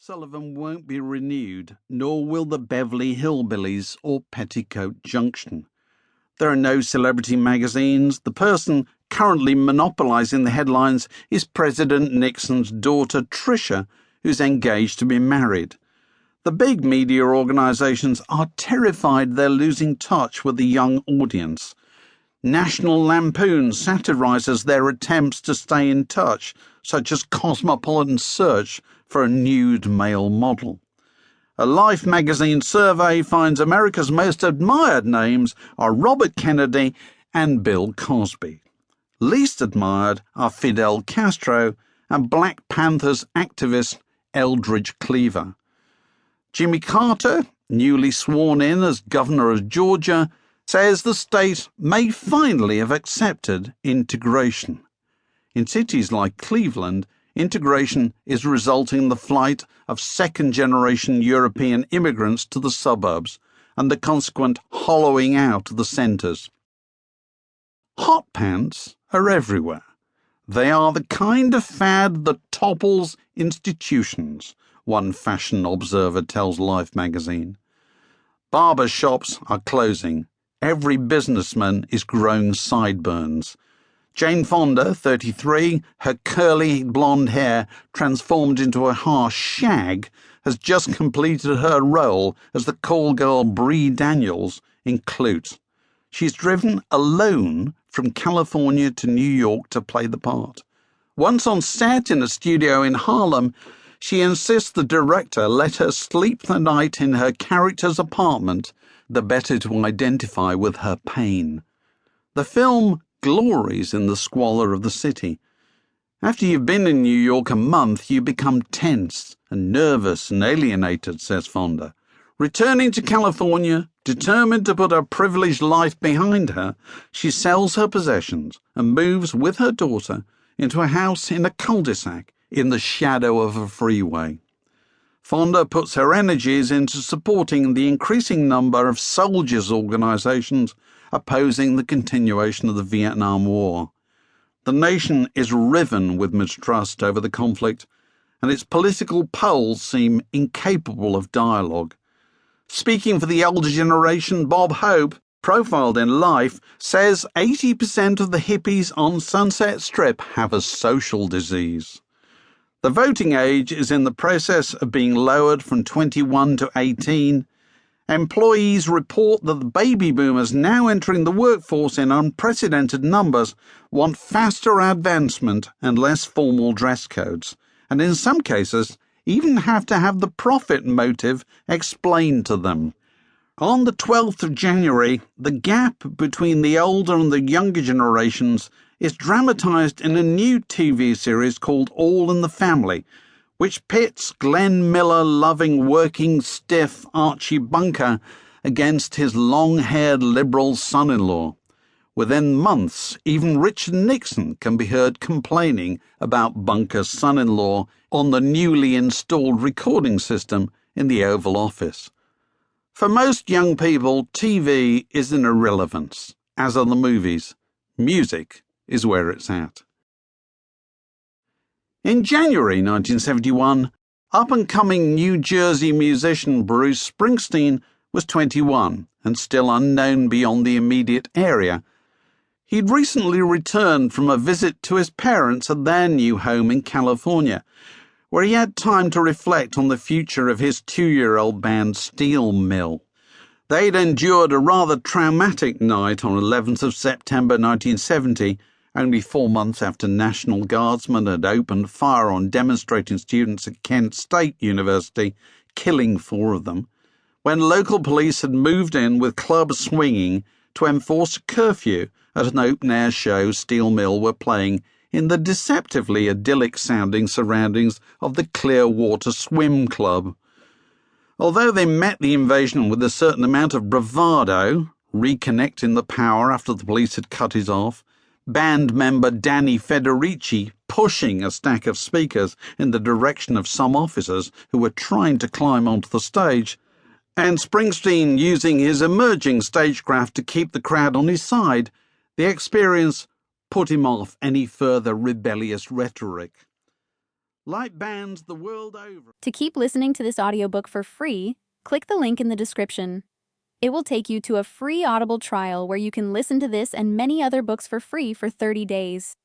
Sullivan won't be renewed, nor will the Beverly Hillbillies or Petticoat Junction. There are no celebrity magazines. The person currently monopolizing the headlines is President Nixon's daughter, Tricia, who's engaged to be married. The big media organizations are terrified they're losing touch with the young audience. National Lampoon satirizes their attempts to stay in touch, such as Cosmopolitan's search for a nude male model. A Life magazine survey finds America's most admired names are Robert Kennedy and Bill Cosby. Least admired are Fidel Castro and Black Panthers activist Eldridge Cleaver. Jimmy Carter, newly sworn in as governor of Georgia, says the state may finally have accepted integration. In cities like Cleveland, integration is resulting in the flight of second-generation European immigrants to the suburbs and the consequent hollowing out of the centres. Hot pants are everywhere. They are the kind of fad that topples institutions, one fashion observer tells Life magazine. Barber shops are closing. Every businessman is growing sideburns. Jane Fonda, 33, her curly blonde hair transformed into a harsh shag, has just completed her role as the call girl Bree Daniels in Clute. She's driven alone from California to New York to play the part. Once on set in a studio in Harlem, she insists the director let her sleep the night in her character's apartment, the better to identify with her pain. The film glories in the squalor of the city. After you've been in New York a month, you become tense and nervous and alienated, says Fonda. Returning to California, determined to put her privileged life behind her, she sells her possessions and moves with her daughter into a house in a cul-de-sac in the shadow of a freeway. Fonda puts her energies into supporting the increasing number of soldiers' organizations opposing the continuation of the Vietnam War. The nation is riven with mistrust over the conflict, and its political poles seem incapable of dialogue. Speaking for the elder generation, Bob Hope, profiled in Life, says 80% of the hippies on Sunset Strip have a social disease. The voting age is in the process of being lowered from 21 to 18. Employees report that the baby boomers now entering the workforce in unprecedented numbers want faster advancement and less formal dress codes, and in some cases even have to have the profit motive explained to them. On the 12th of January, the gap between the older and the younger generations is dramatised in a new TV series called All in the Family, which pits Glenn Miller-loving working stiff Archie Bunker against his long-haired liberal son-in-law. Within months, even Richard Nixon can be heard complaining about Bunker's son-in-law on the newly installed recording system in the Oval Office. For most young people, TV is an irrelevance, as are the movies. Music is where it's at. In January 1971, up-and-coming New Jersey musician Bruce Springsteen was 21 and still unknown beyond the immediate area. He'd recently returned from a visit to his parents at their new home in California, where he had time to reflect on the future of his 2-year-old band Steel Mill. They'd endured a rather traumatic night on 11th of September 1970, only 4 months after National Guardsmen had opened fire on demonstrating students at Kent State University, killing 4 of them, when local police had moved in with clubs swinging to enforce a curfew at an open-air show Steel Mill were playing in the deceptively idyllic-sounding surroundings of the Clearwater Swim Club. Although they met the invasion with a certain amount of bravado, reconnecting the power after the police had cut it off, band member Danny Federici pushing a stack of speakers in the direction of some officers who were trying to climb onto the stage, and Springsteen using his emerging stagecraft to keep the crowd on his side, the experience put him off any further rebellious rhetoric. like bands the world over. To keep listening to this audiobook for free, click the link in the description. It will take you to a free Audible trial where you can listen to this and many other books for free for 30 days.